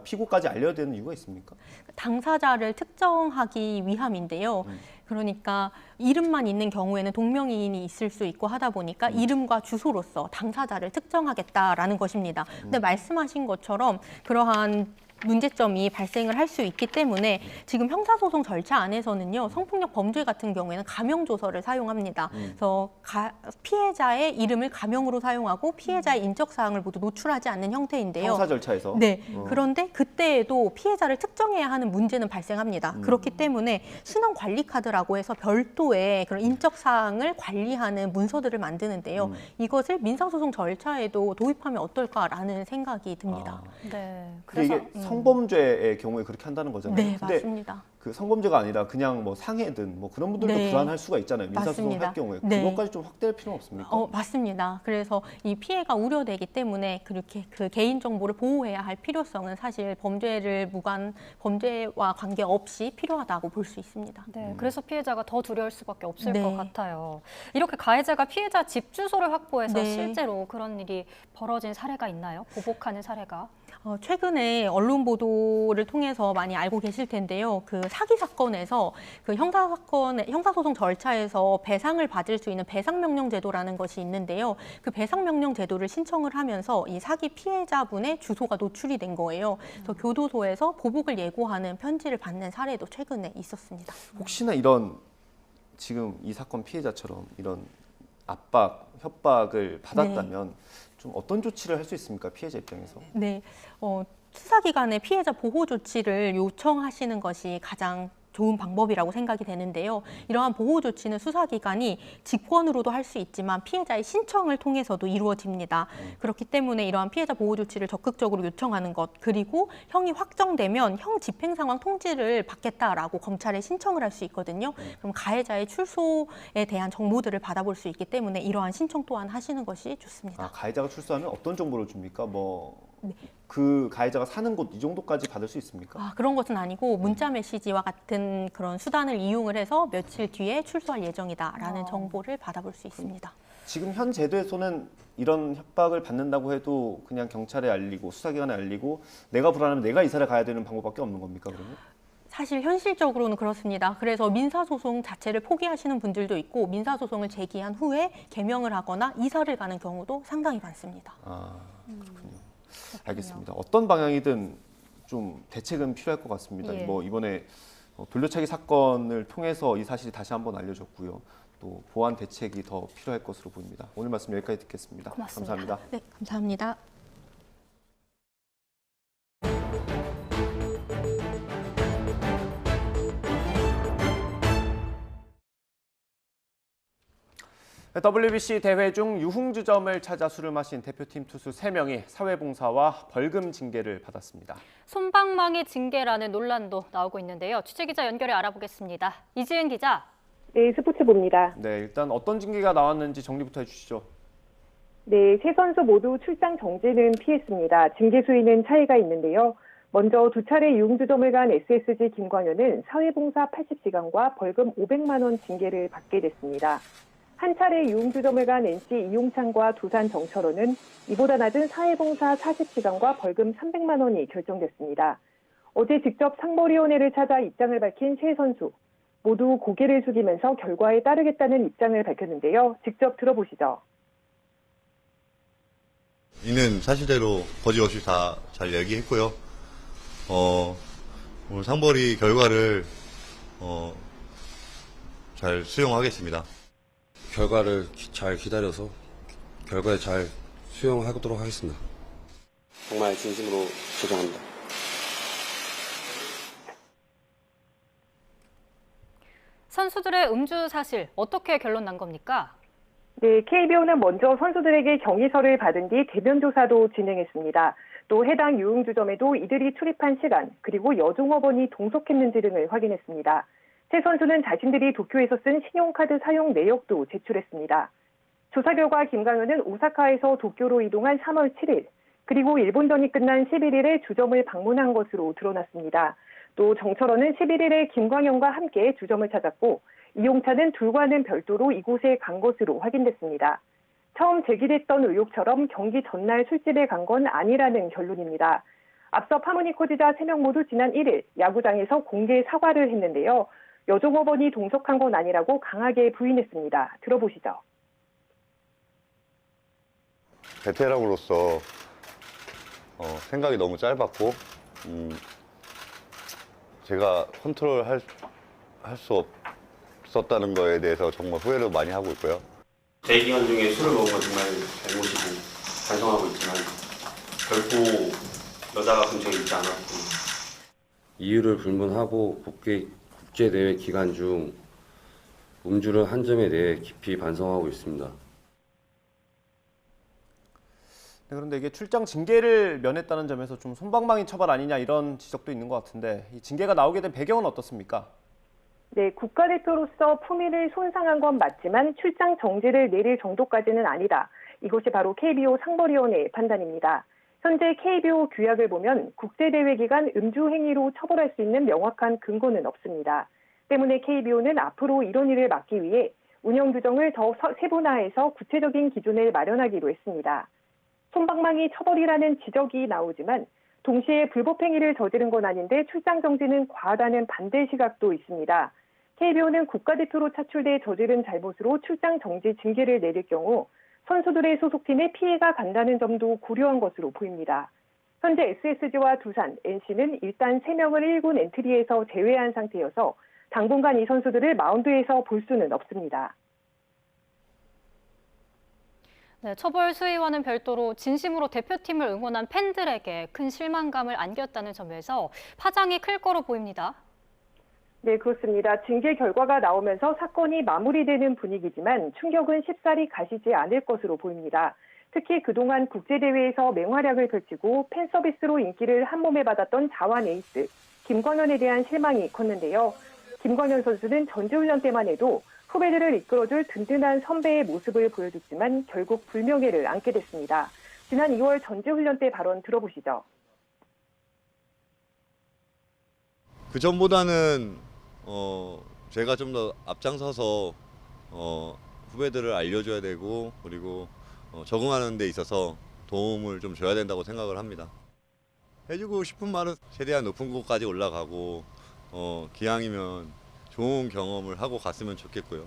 피고까지 알려야 되는 이유가 있습니까? 당사자를 특정하기 위함인데요. 그러니까 이름만 있는 경우에는 동명이인이 있을 수 있고 하다 보니까 이름과 주소로서 당사자를 특정하겠다라는 것입니다. 근데 말씀하신 것처럼 그러한 문제점이 발생을 할 수 있기 때문에 지금 형사소송 절차 안에서는요, 성폭력 범죄 같은 경우에는 가명조서를 사용합니다. 그래서 피해자의 이름을 가명으로 사용하고 피해자의 인적사항을 모두 노출하지 않는 형태인데요. 형사 절차에서? 네. 그런데 그때에도 피해자를 특정해야 하는 문제는 발생합니다. 그렇기 때문에 신원관리카드라고 해서 별도의 그런 인적사항을 관리하는 문서들을 만드는데요. 이것을 민사소송 절차에도 도입하면 어떨까라는 생각이 듭니다. 네. 그래서 이게 성범죄의 경우에 그렇게 한다는 거잖아요. 네, 근데 맞습니다. 그 성범죄가 아니라 그냥 뭐 상해든 뭐 그런 분들도 네. 불안할 수가 있잖아요. 민사소송 맞습니다. 할 경우에 네. 그것까지 좀 확대할 필요는 없습니까? 맞습니다. 그래서 이 피해가 우려되기 때문에 그렇게 그 개인 정보를 보호해야 할 필요성은 사실 범죄와 관계없이 필요하다고 볼 수 있습니다. 네, 그래서 피해자가 더 두려울 수밖에 없을 네. 것 같아요. 이렇게 가해자가 피해자 집 주소를 확보해서 네. 실제로 그런 일이 벌어진 사례가 있나요? 보복하는 사례가? 최근에 언론 보도를 통해서 많이 알고 계실 텐데요. 그 사기 사건에서 그 형사소송 절차에서 배상을 받을 수 있는 배상명령 제도라는 것이 있는데요. 그 배상명령 제도를 신청을 하면서 이 사기 피해자분의 주소가 노출이 된 거예요. 그래서 교도소에서 보복을 예고하는 편지를 받는 사례도 최근에 있었습니다. 혹시나 이런 지금 이 사건 피해자처럼 이런 압박, 협박을 받았다면 좀 어떤 조치를 할 수 있습니까? 피해자 입장에서. 네, 수사기관에 피해자 보호 조치를 요청하시는 것이 가장 좋은 방법이라고 생각이 되는데요. 이러한 보호 조치는 수사기관이 직권으로도 할 수 있지만 피해자의 신청을 통해서도 이루어집니다. 그렇기 때문에 이러한 피해자 보호 조치를 적극적으로 요청하는 것, 그리고 형이 확정되면 형 집행 상황 통지를 받겠다라고 검찰에 신청을 할 수 있거든요. 그럼 가해자의 출소에 대한 정보들을 받아볼 수 있기 때문에 이러한 신청 또한 하시는 것이 좋습니다. 가해자가 출소하면 어떤 정보를 줍니까? 그 가해자가 사는 곳 이 정도까지 받을 수 있습니까? 그런 것은 아니고 문자 메시지와 같은 그런 수단을 이용을 해서 며칠 뒤에 출소할 예정이다라는 정보를 받아볼 수 있습니다. 지금 현 제도에서는 이런 협박을 받는다고 해도 그냥 경찰에 알리고 수사기관에 알리고 내가 불안하면 내가 이사를 가야 되는 방법밖에 없는 겁니까, 그러면? 사실 현실적으로는 그렇습니다. 그래서 민사소송 자체를 포기하시는 분들도 있고 민사소송을 제기한 후에 개명을 하거나 이사를 가는 경우도 상당히 많습니다. 그렇군요. 알겠습니다. 어떤 방향이든 좀 대책은 필요할 것 같습니다. 이번에 돌려차기 사건을 통해서 이 사실이 다시 한번 알려졌고요. 또 보완 대책이 더 필요할 것으로 보입니다. 오늘 말씀 여기까지 듣겠습니다. 고맙습니다. 감사합니다. 네, 감사합니다. WBC 대회 중 유흥주점을 찾아 술을 마신 대표팀 투수 3명이 사회봉사와 벌금 징계를 받았습니다. 솜방망이 징계라는 논란도 나오고 있는데요. 취재기자 연결해 알아보겠습니다. 이지은 기자. 네, 스포츠부입니다. 네, 일단 어떤 징계가 나왔는지 정리부터 해주시죠. 네, 세 선수 모두 출장 정지는 피했습니다. 징계 수위는 차이가 있는데요. 먼저 두 차례 유흥주점을 간 SSG 김광현은 사회봉사 80시간과 벌금 500만 원 징계를 받게 됐습니다. 한 차례 유흥주점을 간 NC 이용찬과 두산 정철호는 이보다 낮은 사회봉사 40시간과 벌금 300만 원이 결정됐습니다. 어제 직접 상벌위원회를 찾아 입장을 밝힌 세 선수. 모두 고개를 숙이면서 결과에 따르겠다는 입장을 밝혔는데요. 직접 들어보시죠. 이는 사실대로 거짓없이 다 잘 얘기했고요. 오늘 상벌위 결과를 잘 수용하겠습니다. 결과를 잘 기다려서 결과에 잘 수용하도록 하겠습니다. 정말 진심으로 죄송합니다. 선수들의 음주 사실 어떻게 결론 난 겁니까? 네, KBO는 먼저 선수들에게 경위서를 받은 뒤 대면 조사도 진행했습니다. 또 해당 유흥주점에도 이들이 출입한 시간, 그리고 여종업원이 동석했는지 등을 확인했습니다. 세 선수는 자신들이 도쿄에서 쓴 신용카드 사용 내역도 제출했습니다. 조사 결과 김광현은 오사카에서 도쿄로 이동한 3월 7일, 그리고 일본전이 끝난 11일에 주점을 방문한 것으로 드러났습니다. 또 정철원은 11일에 김광현과 함께 주점을 찾았고 이용찬은 둘과는 별도로 이곳에 간 것으로 확인됐습니다. 처음 제기됐던 의혹처럼 경기 전날 술집에 간 건 아니라는 결론입니다. 앞서 파무니코 지자 3명 모두 지난 1일 야구장에서 공개 사과를 했는데요. 여종업원이 동석한 건 아니라고 강하게 부인했습니다. 들어보시죠. 베테랑으로서 생각이 너무 짧았고 제가 컨트롤 할 수 없었다는 거에 대해서 정말 후회를 많이 하고 있고요. 대기 기간 중에 술을 먹은 건 정말 잘못이고 반성하고 있지만 결코 여자가 근처에 있지 않았고 이유를 불문하고 국제대회 기간 중 음주를 한 점에 대해 깊이 반성하고 있습니다. 네, 그런데 이게 출장 징계를 면했다는 점에서 좀 솜방망이 처벌 아니냐 이런 지적도 있는 것 같은데 이 징계가 나오게 된 배경은 어떻습니까? 네, 국가대표로서 품위를 손상한 건 맞지만 출장 정지를 내릴 정도까지는 아니다. 이것이 바로 KBO 상벌위원회의 판단입니다. 현재 KBO 규약을 보면 국제대회 기간 음주 행위로 처벌할 수 있는 명확한 근거는 없습니다. 때문에 KBO는 앞으로 이런 일을 막기 위해 운영 규정을 더 세분화해서 구체적인 기준을 마련하기로 했습니다. 솜방망이 처벌이라는 지적이 나오지만 동시에 불법 행위를 저지른 건 아닌데 출장 정지는 과하다는 반대 시각도 있습니다. KBO는 국가대표로 차출돼 저지른 잘못으로 출장 정지 징계를 내릴 경우 선수들의 소속팀에 피해가 간다는 점도 고려한 것으로 보입니다. 현재 SSG와 두산, NC는 일단 3명을 1군 엔트리에서 제외한 상태여서 당분간 이 선수들을 마운드에서 볼 수는 없습니다. 네, 처벌 수위와는 별도로 진심으로 대표팀을 응원한 팬들에게 큰 실망감을 안겼다는 점에서 파장이 클 거로 보입니다. 네, 그렇습니다. 징계 결과가 나오면서 사건이 마무리되는 분위기지만 충격은 쉽사리 가시지 않을 것으로 보입니다. 특히 그동안 국제대회에서 맹활약을 펼치고 팬서비스로 인기를 한몸에 받았던 자완 에이스 김광현에 대한 실망이 컸는데요. 김광현 선수는 전지훈련 때만 해도 후배들을 이끌어줄 든든한 선배의 모습을 보여줬지만 결국 불명예를 안게 됐습니다. 지난 2월 전지훈련 때 발언 들어보시죠. 그 전보다는 제가 좀 더 앞장서서 후배들을 알려줘야 되고 그리고 적응하는 데 있어서 도움을 좀 줘야 된다고 생각을 합니다. 해주고 싶은 말은 최대한 높은 곳까지 올라가고 기왕이면 좋은 경험을 하고 갔으면 좋겠고요.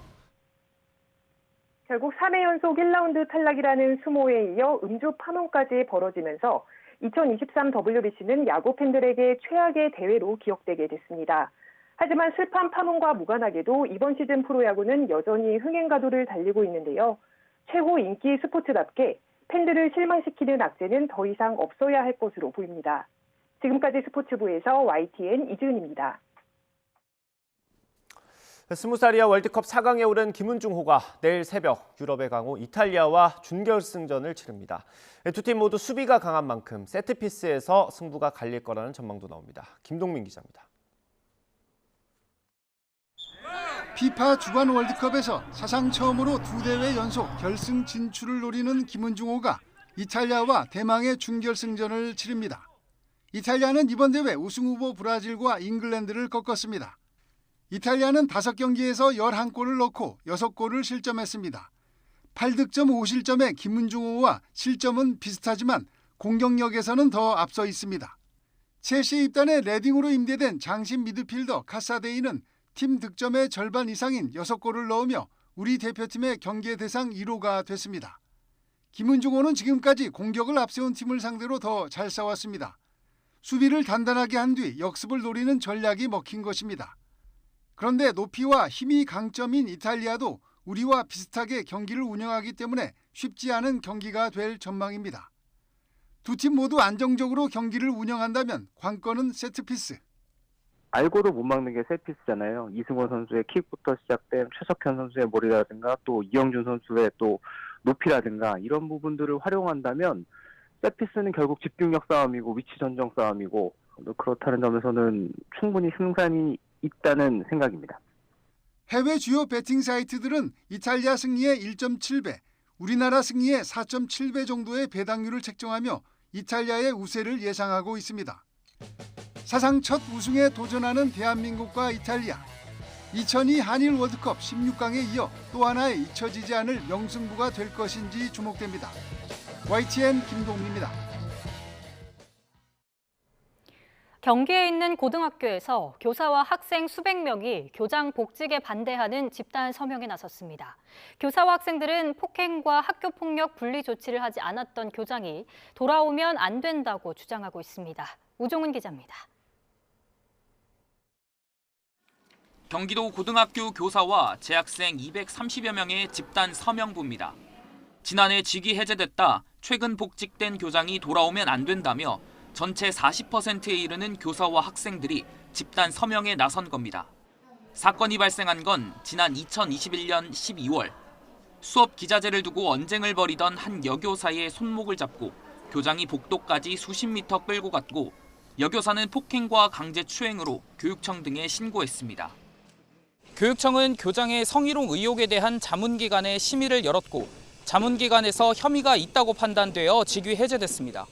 결국 3회 연속 1라운드 탈락이라는 수모에 이어 음주 파문까지 벌어지면서 2023 WBC는 야구 팬들에게 최악의 대회로 기억되게 됐습니다. 하지만 슬픈 파문과 무관하게도 이번 시즌 프로야구는 여전히 흥행가도를 달리고 있는데요. 최고 인기 스포츠답게 팬들을 실망시키는 악재는 더 이상 없어야 할 것으로 보입니다. 지금까지 스포츠부에서 YTN 이지은입니다. 20살이야 월드컵 4강에 오른 김은중호가 내일 새벽 유럽의 강호 이탈리아와 준결승전을 치릅니다. 두 팀 모두 수비가 강한 만큼 세트피스에서 승부가 갈릴 거라는 전망도 나옵니다. 김동민 기자입니다. 피파 주간 월드컵에서 사상 처음으로 2대회 연속 결승 진출을 노리는 김은중호가 이탈리아와 대망의 준결승전을 치릅니다. 이탈리아는 이번 대회 우승 후보 브라질과 잉글랜드를 꺾었습니다. 이탈리아는 5경기에서 11골을 넣고 6골을 실점했습니다. 8득점 5실점의 김은중호와 실점은 비슷하지만 공격력에서는 더 앞서 있습니다. 첼시 입단의 레딩으로 임대된 장신 미드필더 카사데이는 팀 득점의 절반 이상인 6골을 넣으며 우리 대표팀의 경계 대상 1호가 됐습니다. 김은중호는 지금까지 공격을 앞세운 팀을 상대로 더 잘 싸웠습니다. 수비를 단단하게 한 뒤 역습을 노리는 전략이 먹힌 것입니다. 그런데 높이와 힘이 강점인 이탈리아도 우리와 비슷하게 경기를 운영하기 때문에 쉽지 않은 경기가 될 전망입니다. 두 팀 모두 안정적으로 경기를 운영한다면 관건은 세트피스. 알고도 못 막는 게 세트피스잖아요. 이승호 선수의 킥부터 시작된 최석현 선수의 머리라든가 또 이영준 선수의 또 높이라든가 이런 부분들을 활용한다면 세트피스는 결국 집중력 싸움이고 위치 전정 싸움이고 그렇다는 점에서는 충분히 승산이 있다는 생각입니다. 해외 주요 베팅 사이트들은 이탈리아 승리의 1.7배, 우리나라 승리의 4.7배 정도의 배당률을 책정하며 이탈리아의 우세를 예상하고 있습니다. 사상 첫 우승에 도전하는 대한민국과 이탈리아. 2002 한일 월드컵 16강에 이어 또 하나의 잊혀지지 않을 명승부가 될 것인지 주목됩니다. YTN 김동민입니다. 경기에 있는 고등학교에서 교사와 학생 수백 명이 교장 복직에 반대하는 집단 서명에 나섰습니다. 교사와 학생들은 폭행과 학교폭력 분리 조치를 하지 않았던 교장이 돌아오면 안 된다고 주장하고 있습니다. 우종은 기자입니다. 경기도 고등학교 교사와 재학생 230여 명의 집단 서명부입니다. 지난해 직위 해제됐다 최근 복직된 교장이 돌아오면 안 된다며 전체 40%에 이르는 교사와 학생들이 집단 서명에 나선 겁니다. 사건이 발생한 건 지난 2021년 12월. 수업 기자재를 두고 언쟁을 벌이던 한 여교사의 손목을 잡고 교장이 복도까지 수십 미터 끌고 갔고 여교사는 폭행과 강제추행으로 교육청 등에 신고했습니다. 교육청은 교장의 성희롱 의혹에 대한 자문기관에 심의를 열었고 자문기관에서 혐의가 있다고 판단되어 직위 해제됐습니다.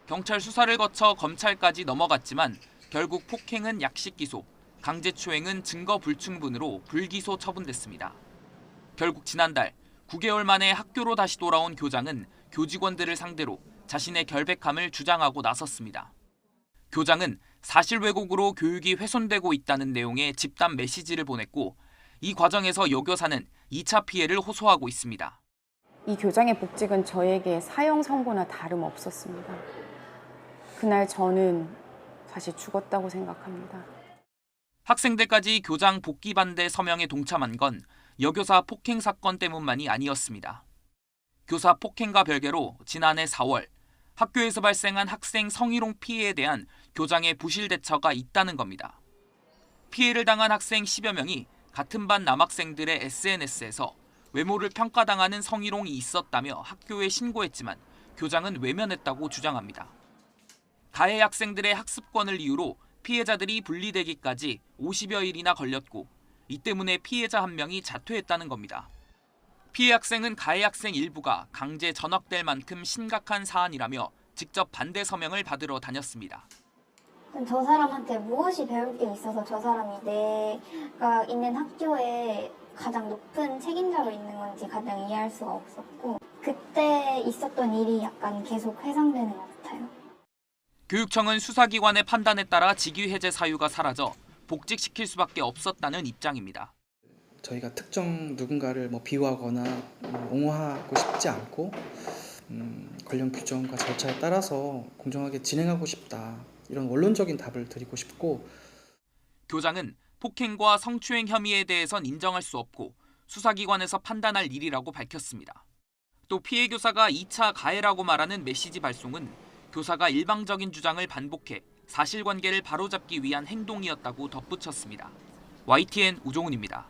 경찰 수사를 거쳐 검찰까지 넘어갔지만 결국 폭행은 약식 기소, 강제추행은 증거 불충분으로 불기소 처분됐습니다. 결국 지난달 9개월 만에 학교로 다시 돌아온 교장은 교직원들을 상대로 자신의 결백함을 주장하고 나섰습니다. 교장은 사실 왜곡으로 교육이 훼손되고 있다는 내용의 집단 메시지를 보냈고 이 과정에서 여교사는 2차 피해를 호소하고 있습니다. 이 교장의 복직은 저에게 사형 선고나 다름없었습니다. 그날 저는 사실 죽었다고 생각합니다. 학생들까지 교장 복귀 반대 서명에 동참한 건 여교사 폭행 사건 때문만이 아니었습니다. 교사 폭행과 별개로 지난해 4월 학교에서 발생한 학생 성희롱 피해에 대한 교장의 부실 대처가 있다는 겁니다. 피해를 당한 학생 10여 명이 같은 반 남학생들의 SNS에서 외모를 평가당하는 성희롱이 있었다며 학교에 신고했지만 교장은 외면했다고 주장합니다. 가해 학생들의 학습권을 이유로 피해자들이 분리되기까지 50여 일이나 걸렸고 이 때문에 피해자 한 명이 자퇴했다는 겁니다. 피해 학생은 가해 학생 일부가 강제 전학될 만큼 심각한 사안이라며 직접 반대 서명을 받으러 다녔습니다. 저 사람한테 무엇이 배울 게 있어서 저 사람이 내가 있는 학교에 가장 높은 책임자로 있는 건지 가장 이해할 수가 없었고 그때 있었던 일이 약간 계속 회상되는 것 같아요. 교육청은 수사기관의 판단에 따라 직위 해제 사유가 사라져 복직시킬 수밖에 없었다는 입장입니다. 저희가 특정 누군가를 비호하거나 옹호하고 싶지 않고 관련 규정과 절차에 따라서 공정하게 진행하고 싶다. 이런 원론적인 답을 드리고 싶고 교장은 폭행과 성추행 혐의에 대해선 인정할 수 없고 수사기관에서 판단할 일이라고 밝혔습니다. 또 피해 교사가 2차 가해라고 말하는 메시지 발송은 교사가 일방적인 주장을 반복해 사실관계를 바로잡기 위한 행동이었다고 덧붙였습니다. YTN 우종훈입니다.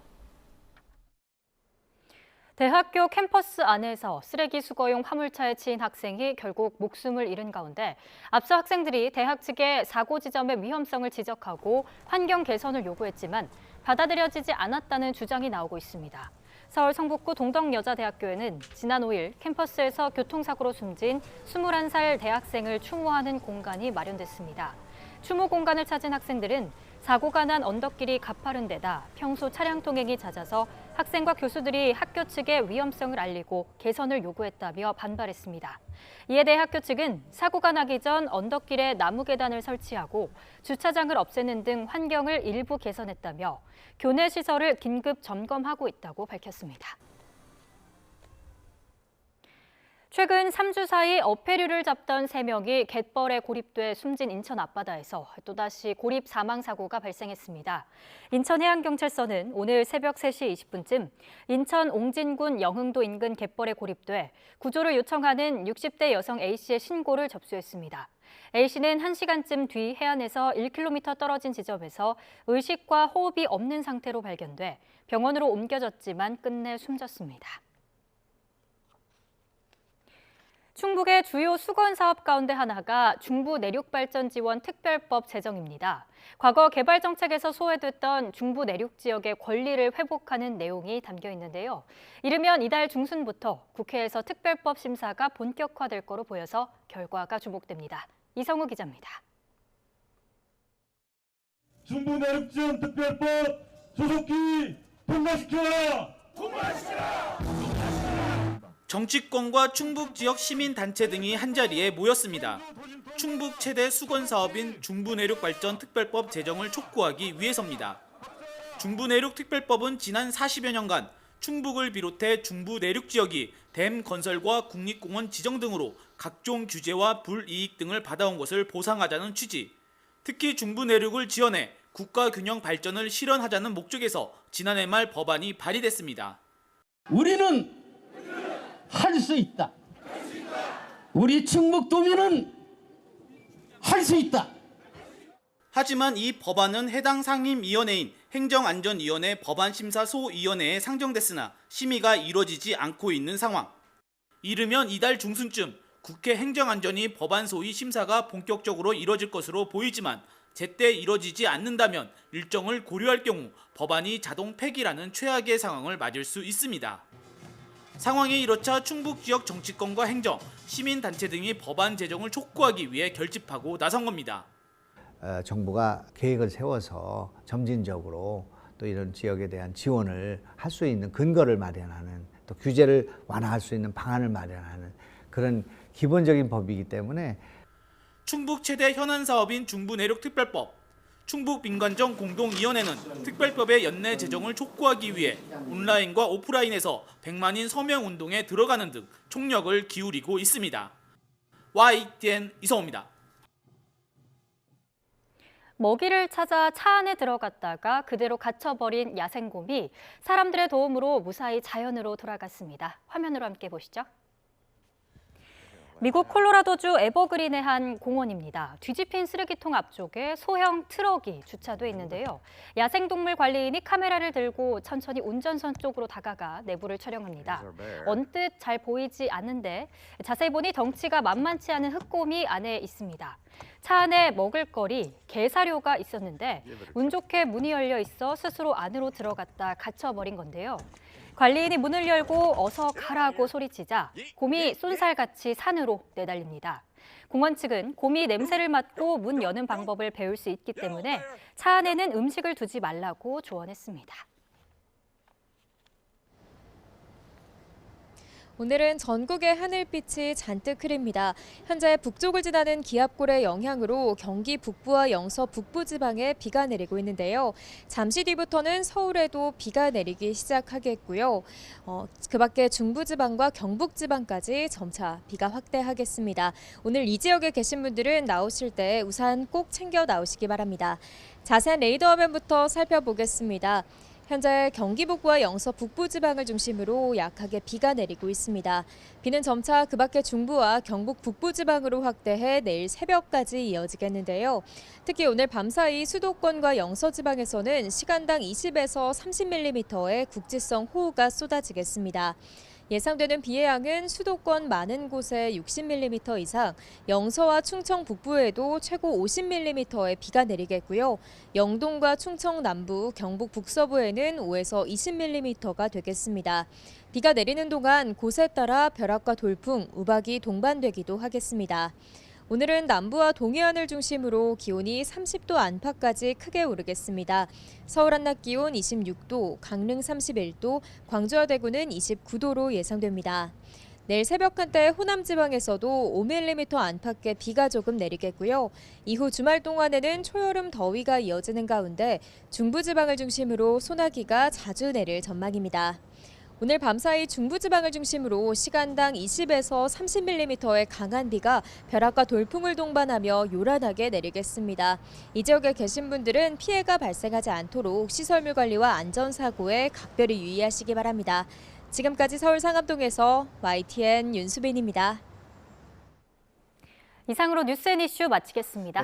대학교 캠퍼스 안에서 쓰레기 수거용 화물차에 치인 학생이 결국 목숨을 잃은 가운데 앞서 학생들이 대학 측에 사고 지점의 위험성을 지적하고 환경 개선을 요구했지만 받아들여지지 않았다는 주장이 나오고 있습니다. 서울 성북구 동덕여자대학교에는 지난 5일 캠퍼스에서 교통사고로 숨진 21살 대학생을 추모하는 공간이 마련됐습니다. 추모 공간을 찾은 학생들은 사고가 난 언덕길이 가파른 데다 평소 차량 통행이 잦아서 학생과 교수들이 학교 측에 위험성을 알리고 개선을 요구했다며 반발했습니다. 이에 대해 학교 측은 사고가 나기 전 언덕길에 나무 계단을 설치하고 주차장을 없애는 등 환경을 일부 개선했다며 교내 시설을 긴급 점검하고 있다고 밝혔습니다. 최근 3주 사이 어패류를 잡던 3명이 갯벌에 고립돼 숨진 인천 앞바다에서 또다시 고립 사망 사고가 발생했습니다. 인천해양경찰서는 오늘 새벽 3시 20분쯤 인천 옹진군 영흥도 인근 갯벌에 고립돼 구조를 요청하는 60대 여성 A씨의 신고를 접수했습니다. A씨는 1시간쯤 뒤 해안에서 1km 떨어진 지점에서 의식과 호흡이 없는 상태로 발견돼 병원으로 옮겨졌지만 끝내 숨졌습니다. 충북의 주요 수건 사업 가운데 하나가 중부 내륙발전 지원 특별법 제정입니다. 과거 개발 정책에서 소외됐던 중부 내륙 지역의 권리를 회복하는 내용이 담겨 있는데요. 이르면 이달 중순부터 국회에서 특별법 심사가 본격화될 거로 보여서 결과가 주목됩니다. 이성우 기자입니다. 중부 내륙 지원 특별법 조속히 통과시켜라! 정치권과 충북 지역 시민단체 등이 한자리에 모였습니다. 충북 최대 수건사업인 중부내륙발전특별법 제정을 촉구하기 위해서입니다. 중부내륙특별법은 지난 40여 년간 충북을 비롯해 중부내륙 지역이 댐 건설과 국립공원 지정 등으로 각종 규제와 불이익 등을 받아온 것을 보상하자는 취지, 특히 중부내륙을 지원해 국가균형 발전을 실현하자는 목적에서 지난해 말 법안이 발의됐습니다. 우리는 할 수 있다. 우리 충북도민은 할 수 있다. 하지만 이 법안은 해당 상임위원회인 행정안전위원회 법안심사소위원회에 상정됐으나 심의가 이뤄지지 않고 있는 상황. 이르면 이달 중순쯤 국회 행정안전위 법안소위 심사가 본격적으로 이뤄질 것으로 보이지만 제때 이뤄지지 않는다면 일정을 고려할 경우 법안이 자동 폐기라는 최악의 상황을 맞을 수 있습니다. 상황이 이렇자 충북 지역 정치권과 행정, 시민단체 등이 법안 제정을 촉구하기 위해 결집하고 나선 겁니다. 정부가 계획을 세워서 점진적으로 또 이런 지역에 대한 지원을 할 수 있는 근거를 마련하는, 또 규제를 완화할 수 있는 방안을 마련하는 그런 기본적인 법이기 때문에 충북 최대 현안 사업인 중부내륙특별법. 충북민관정 공동위원회는 특별법의 연내 제정을 촉구하기 위해 온라인과 오프라인에서 100만인 서명 운동에 들어가는 등 총력을 기울이고 있습니다. YTN 이성호입니다. 먹이를 찾아 차 안에 들어갔다가 그대로 갇혀버린 야생곰이 사람들의 도움으로 무사히 자연으로 돌아갔습니다. 화면으로 함께 보시죠. 미국 콜로라도주 에버그린의 한 공원입니다. 뒤집힌 쓰레기통 앞쪽에 소형 트럭이 주차돼 있는데요. 야생동물 관리인이 카메라를 들고 천천히 운전선 쪽으로 다가가 내부를 촬영합니다. 언뜻 잘 보이지 않는데 자세히 보니 덩치가 만만치 않은 흑곰이 안에 있습니다. 차 안에 먹을거리, 게사료가 있었는데 운 좋게 문이 열려 있어 스스로 안으로 들어갔다 갇혀버린 건데요. 관리인이 문을 열고 어서 가라고 소리치자 곰이 쏜살같이 산으로 내달립니다. 공원 측은 곰이 냄새를 맡고 문 여는 방법을 배울 수 있기 때문에 차 안에는 음식을 두지 말라고 조언했습니다. 오늘은 전국의 하늘빛이 잔뜩 흐립니다. 현재 북쪽을 지나는 기압골의 영향으로 경기 북부와 영서 북부 지방에 비가 내리고 있는데요. 잠시 뒤부터는 서울에도 비가 내리기 시작하겠고요. 그 밖에 중부 지방과 경북 지방까지 점차 비가 확대하겠습니다. 오늘 이 지역에 계신 분들은 나오실 때 우산 꼭 챙겨 나오시기 바랍니다. 자세한 레이더 화면부터 살펴보겠습니다. 현재 경기 북부와 영서 북부 지방을 중심으로 약하게 비가 내리고 있습니다. 비는 점차 그 밖의 중부와 경북 북부 지방으로 확대해 내일 새벽까지 이어지겠는데요. 특히 오늘 밤사이 수도권과 영서 지방에서는 시간당 20에서 30mm의 국지성 호우가 쏟아지겠습니다. 예상되는 비의 양은 수도권 많은 곳에 60mm 이상, 영서와 충청 북부에도 최고 50mm의 비가 내리겠고요. 영동과 충청 남부, 경북 북서부에는 5에서 20mm가 되겠습니다. 비가 내리는 동안 곳에 따라 벼락과 돌풍, 우박이 동반되기도 하겠습니다. 오늘은 남부와 동해안을 중심으로 기온이 30도 안팎까지 크게 오르겠습니다. 서울 한낮 기온 26도, 강릉 31도, 광주와 대구는 29도로 예상됩니다. 내일 새벽 한때 호남 지방에서도 5mm 안팎의 비가 조금 내리겠고요. 이후 주말 동안에는 초여름 더위가 이어지는 가운데 중부 지방을 중심으로 소나기가 자주 내릴 전망입니다. 오늘 밤사이 중부지방을 중심으로 시간당 20에서 30mm의 강한 비가 벼락과 돌풍을 동반하며 요란하게 내리겠습니다. 이 지역에 계신 분들은 피해가 발생하지 않도록 시설물 관리와 안전사고에 각별히 유의하시기 바랍니다. 지금까지 서울 상암동에서 YTN 윤수빈입니다. 이상으로 뉴스 앤 이슈 마치겠습니다.